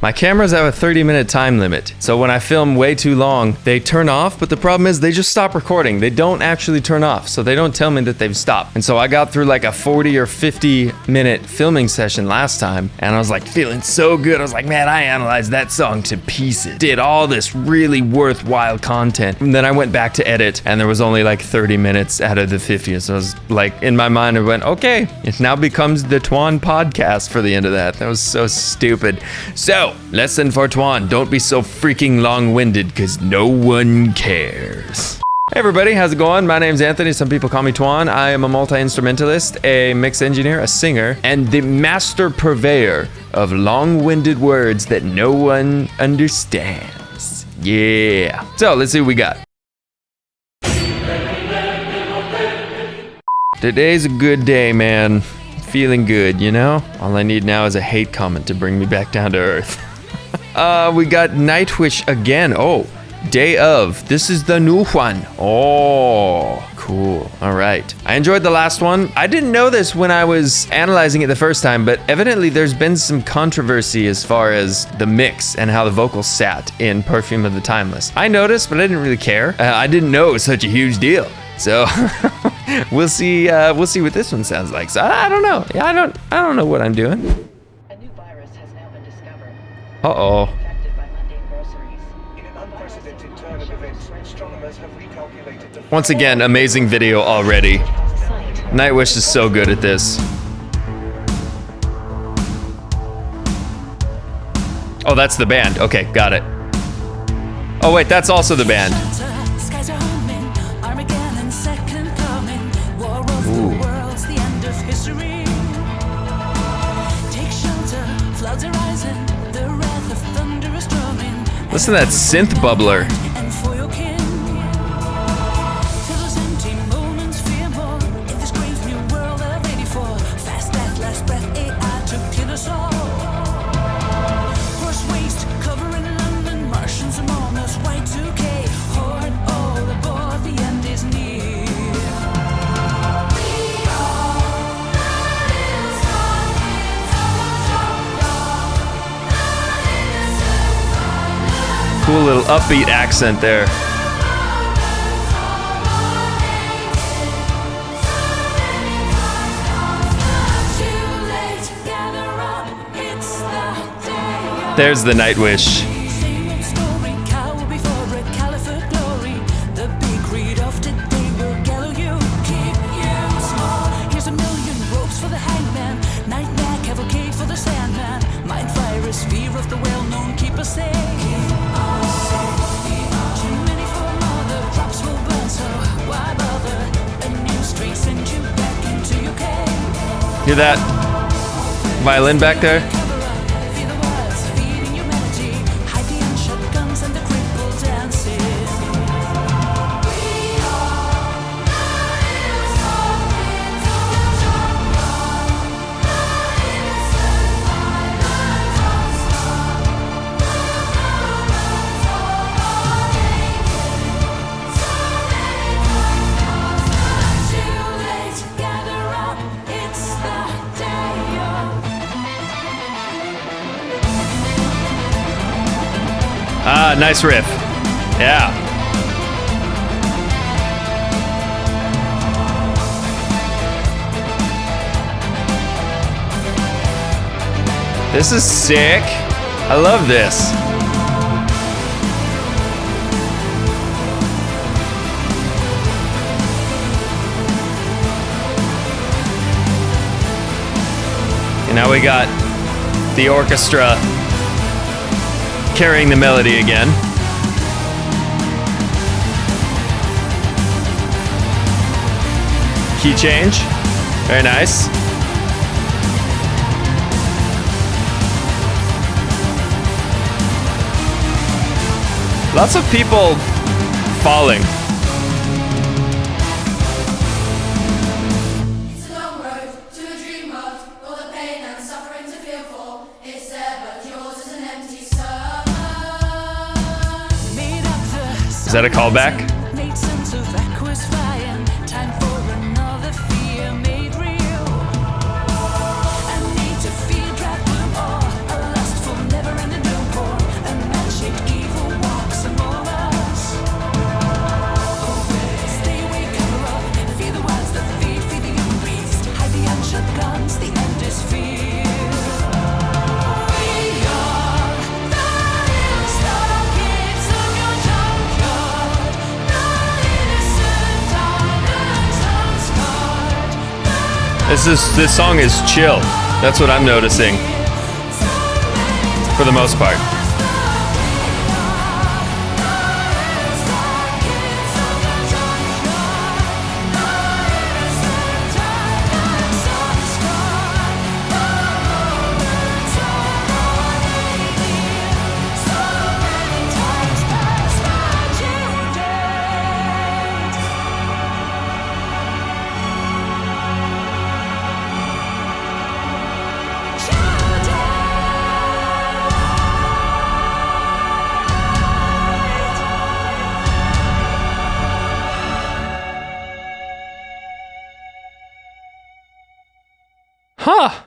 My cameras have a 30-minute time limit, so when I film way too long, they turn off, but the problem is they just stop recording. They don't actually turn off, so they don't tell me that they've stopped. And so I got through like a 40 or 50-minute filming session last time, and I was like feeling so good. I was like, man, I analyzed that song to pieces. Did all this really worthwhile content. And then I went back to edit, and there was only like 30 minutes out of the 50. So I was like, in my mind, I went, okay, it now becomes the Twan podcast for the end of that. That was so stupid. So, lesson for Twan, don't be so freaking long-winded, because no one cares. Hey everybody, how's it going? My name's Anthony, some people call me Twan. I am a multi-instrumentalist, a mix engineer, a singer, and the master purveyor of long-winded words that no one understands. Yeah. So, let's see what we got. Today's a good day, man. Feeling good, you know? All I need now is a hate comment to bring me back down to earth. We got Nightwish again. Oh, day of. This is the new one. Oh, cool. All right. I enjoyed the last one. I didn't know this when I was analyzing it the first time, but evidently there's been some controversy as far as the mix and how the vocals sat in Perfume of the Timeless. I noticed, but I didn't really care. I didn't know it was such a huge deal. So we'll see what this one sounds like. So I don't know. Yeah, I don't know what I'm doing. A new virus has now been discovered. Uh-oh. Infected by mundane groceries. In an unprecedented turn of events, astronomers have recalculated the... Once again, amazing video already. Nightwish is so good at this. Oh, that's the band. Okay, got it. Oh wait, that's also the band. Ooh. Listen to that synth bubbler. Cool little upbeat accent there. There's the Nightwish. Hear that violin back there? Ah, nice riff. Yeah. This is sick. I love this. And now we got the orchestra carrying the melody again. Key change. Very nice. Lots of people falling. It's a long road to a dream of all the pain and suffering to feel for. It's there, but yours is an empty summer. Is that a callback? I need to feel trapped or a lustful, never-ending This song is chill. That's what I'm noticing. For the most part. Huh.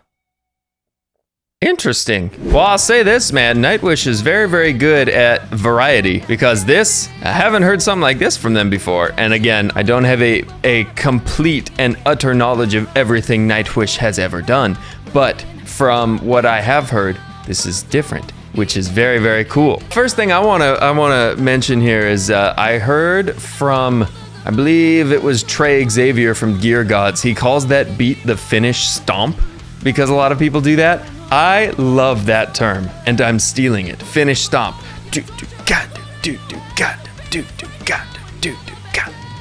Interesting. Well, I'll say this, man. Nightwish is very, very good at variety because I haven't heard something like this from them before. And again, I don't have a complete and utter knowledge of everything Nightwish has ever done. But from what I have heard, this is different, which is very, very cool. First thing I wanna mention here is I heard from, I believe it was Trey Xavier from Gear Gods. He calls that beat the Finnish stomp because a lot of people do that. I love that term, and I'm stealing it. Finnish stomp.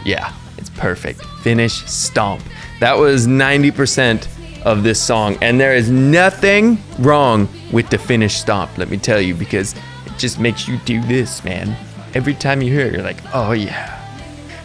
Yeah, it's perfect. Finnish stomp. That was 90% of this song, and there is nothing wrong with the Finnish stomp, let me tell you, because it just makes you do this, man. Every time you hear it, you're like, oh yeah.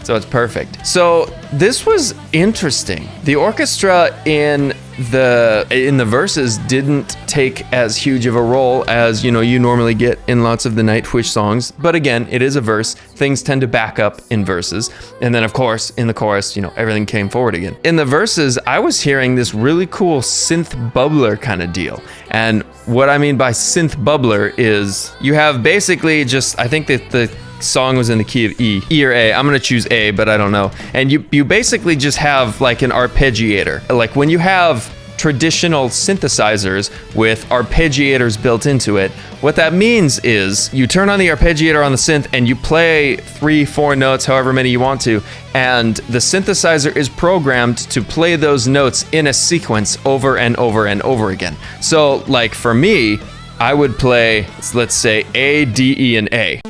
So it's perfect. So this was interesting. The orchestra in the verses didn't take as huge of a role as, you know, you normally get in lots of the Nightwish songs. But again, it is a verse. Things tend to back up in verses. And then of course, in the chorus, you know, everything came forward again. In the verses, I was hearing this really cool synth bubbler kind of deal. And what I mean by synth bubbler is you have basically just, I think that the song was in the key of E or A. I'm gonna choose A, but I don't know. And you basically just have like an arpeggiator. Like when you have traditional synthesizers with arpeggiators built into it, what that means is you turn on the arpeggiator on the synth and you play 3-4 notes, however many you want to, and the synthesizer is programmed to play those notes in a sequence over and over and over again. So like for me, I would play, let's say A, D, E, and A.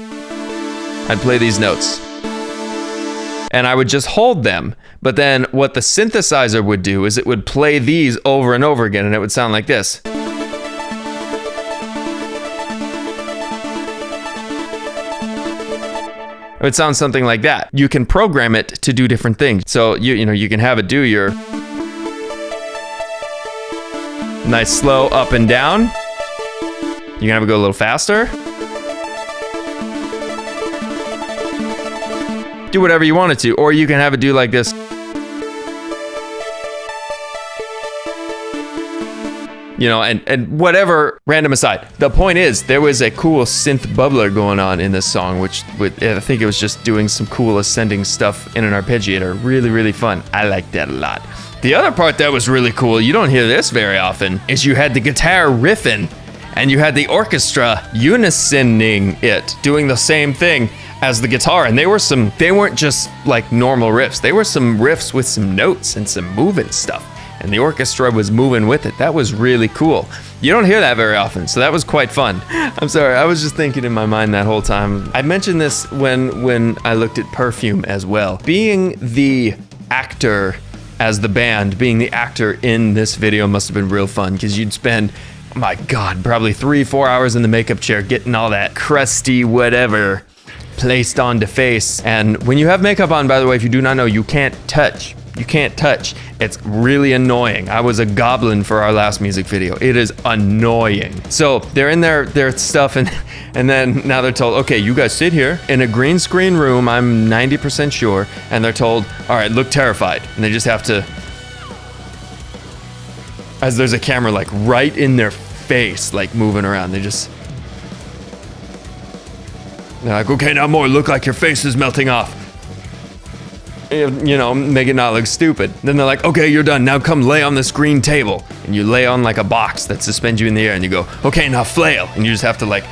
I'd play these notes. And I would just hold them. But then what the synthesizer would do is it would play these over and over again, and it would sound like this. It would sound something like that. You can program it to do different things. So you know, you can have it do your nice slow up and down. You can have it go a little faster. Do whatever you want it to, or you can have it do like this. You know, and whatever, random aside. The point is, there was a cool synth bubbler going on in this song, which I think it was just doing some cool ascending stuff in an arpeggiator. Really, really fun. I like that a lot. The other part that was really cool, you don't hear this very often, is you had the guitar riffing, and you had the orchestra unisoning it, doing the same thing as the guitar. And they weren't just like normal riffs. They were some riffs with some notes and some moving stuff. And the orchestra was moving with it. That was really cool. You don't hear that very often, so that was quite fun. I'm sorry, I was just thinking in my mind that whole time. I mentioned this when I looked at Perfume as well. Being the actor as the band, being the actor in this video must have been real fun, because you'd spend, my God, probably 3-4 hours in the makeup chair getting all that crusty whatever placed on the face. And when you have makeup on, by the way, if you do not know, you can't touch. You can't touch. It's really annoying. I was a goblin for our last music video. It is annoying. So they're in their stuff, and then now they're told, okay, you guys sit here in a green screen room, I'm 90% sure, and they're told, all right, look terrified. And they just have to, as there's a camera like right in their face, like moving around, they're like, okay, now more, look like your face is melting off. You know, make it not look stupid. Then they're like, okay, you're done. Now come lay on this green table. And you lay on like a box that suspends you in the air, and you go, okay, now flail. And you just have to like,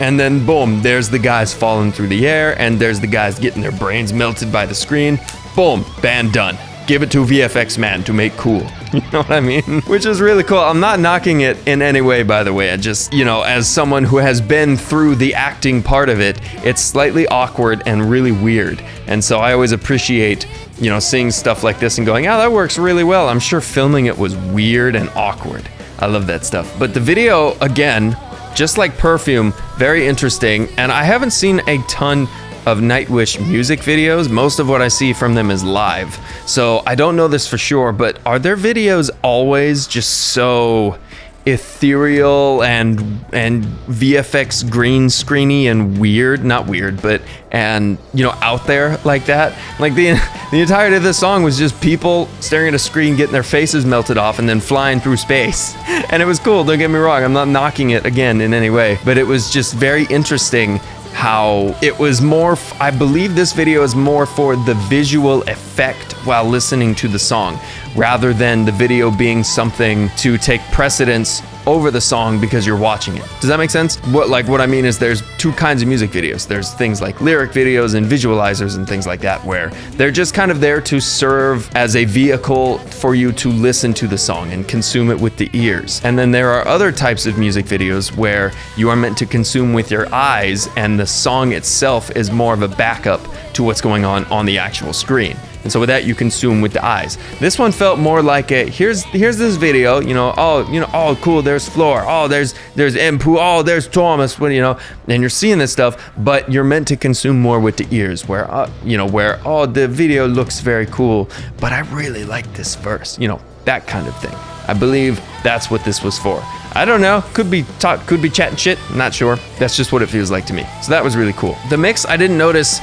and then boom, there's the guys falling through the air, and there's the guys getting their brains melted by the screen. Boom, band done. give it to VFX man to make cool. You know what I mean? Which is really cool. I'm not knocking it in any way, by the way. I just, you know, as someone who has been through the acting part of it, it's slightly awkward and really weird. And so I always appreciate, you know, seeing stuff like this and going, oh, that works really well. I'm sure filming it was weird and awkward. I love that stuff. But the video, again, just like Perfume, very interesting. And I haven't seen a ton of Nightwish music videos. Most of what I see from them is live. So I don't know this for sure, but are their videos always just so ethereal and VFX green screeny and weird? Not weird, but, and, you know, out there like that? Like the entirety of this song was just people staring at a screen, getting their faces melted off and then flying through space. And it was cool, don't get me wrong, I'm not knocking it again in any way, but it was just very interesting how it was more, I believe this video is more for the visual effect while listening to the song, rather than the video being something to take precedence over the song because you're watching it. Does that make sense? What I mean is there's two kinds of music videos. There's things like lyric videos and visualizers and things like that, where they're just kind of there to serve as a vehicle for you to listen to the song and consume it with the ears. And then there are other types of music videos where you are meant to consume with your eyes, and the song itself is more of a backup to what's going on the actual screen. And so with that, you consume with the eyes. This one felt more like a, here's this video, oh, cool, there's Floor, oh, there's Empu, oh, there's Thomas, you know, and you're seeing this stuff, but you're meant to consume more with the ears, where, oh, the video looks very cool, but I really like this verse, you know, that kind of thing. I believe that's what this was for. I don't know, could be chatting shit, not sure. That's just what it feels like to me. So that was really cool. The mix, I didn't notice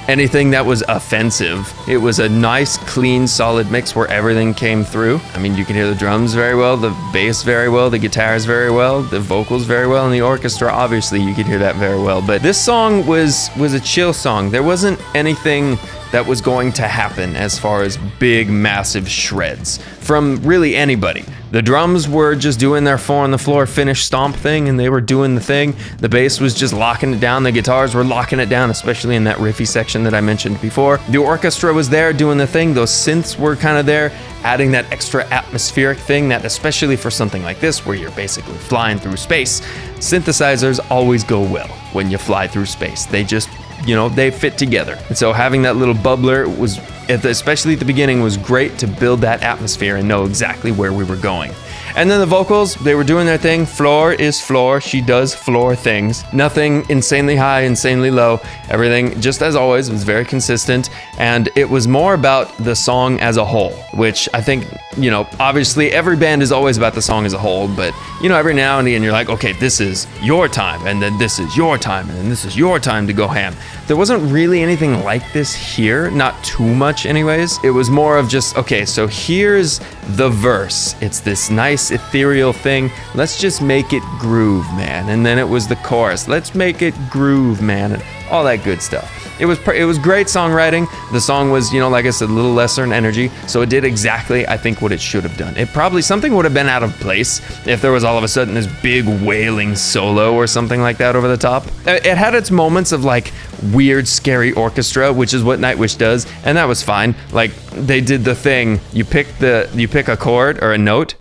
anything that was offensive. It was a nice, clean, solid mix where everything came through. I mean, you can hear the drums very well, the bass very well, the guitars very well, the vocals very well, and the orchestra, obviously, you could hear that very well. But this song was a chill song. There wasn't anything that was going to happen as far as big, massive shreds from really anybody. The drums were just doing their 4 on the floor finish stomp thing, and they were doing the thing. The bass was just locking it down. The guitars were locking it down, especially in that riffy section that I mentioned before. The orchestra was there doing the thing. Those synths were kind of there, adding that extra atmospheric thing that, especially for something like this, where you're basically flying through space, synthesizers always go well when you fly through space. They just, you know, they fit together. And so having that little bubbler was, especially at the beginning, was great to build that atmosphere and know exactly where we were going. And then the vocals, they were doing their thing. Floor is Floor. She does Floor things. Nothing insanely high, insanely low. Everything, just as always, was very consistent. And it was more about the song as a whole, which I think, you know, obviously every band is always about the song as a whole, but, you know, every now and again you're like, okay, this is your time, and then this is your time, and then this is your time to go ham. There wasn't really anything like this here, not too much anyways. It was more of just, okay, so here's the verse. It's this nice ethereal thing. Let's just make it groove, man. And then it was the chorus. Let's make it groove, man. And all that good stuff. It was great songwriting. The song was, you know, like I said, a little lesser in energy, so it did exactly, I think, what it should have done. It probably, something would have been out of place if there was all of a sudden this big wailing solo or something like that over the top. It had its moments of like weird, scary orchestra, which is what Nightwish does, and that was fine. Like, they did the thing, you pick a chord or a note,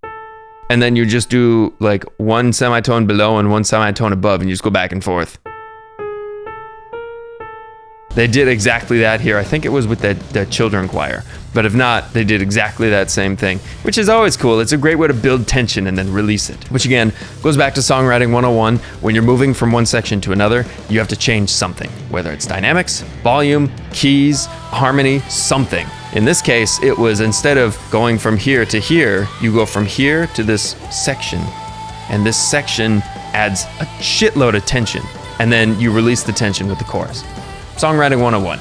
and then you just do like one semitone below and one semitone above, and you just go back and forth. They did exactly that here. I think it was with the children choir. But if not, they did exactly that same thing, which is always cool. It's a great way to build tension and then release it. Which again, goes back to songwriting 101. When you're moving from one section to another, you have to change something, whether it's dynamics, volume, keys, harmony, something. In this case, it was, instead of going from here to here, you go from here to this section. And this section adds a shitload of tension. And then you release the tension with the chorus. Songwriting 101.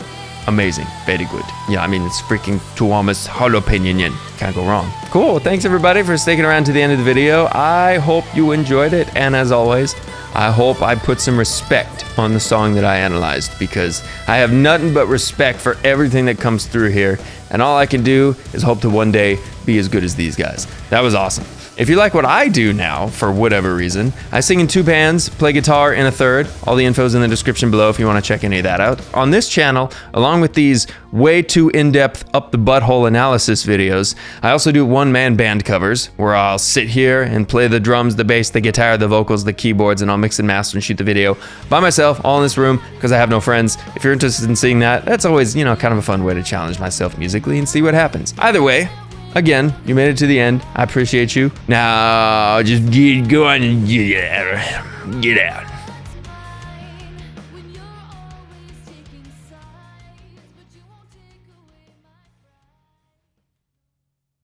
Amazing. Very good. Yeah, I mean, it's freaking Tuomas Jalapeno. Can't go wrong. Cool. Thanks, everybody, for sticking around to the end of the video. I hope you enjoyed it. And as always, I hope I put some respect on the song that I analyzed, because I have nothing but respect for everything that comes through here. And all I can do is hope to one day be as good as these guys. That was awesome. If you like what I do now, for whatever reason, I sing in 2 bands, play guitar in a 3rd. All the info's in the description below if you want to check any of that out. On this channel, along with these way too in-depth up the butthole analysis videos, I also do one-man band covers, where I'll sit here and play the drums, the bass, the guitar, the vocals, the keyboards, and I'll mix and master and shoot the video by myself, all in this room, because I have no friends. If you're interested in seeing that, that's always, you know, kind of a fun way to challenge myself musically and see what happens. Either way, again, you made it to the end. I appreciate you. Now, just go on and get out. Get out.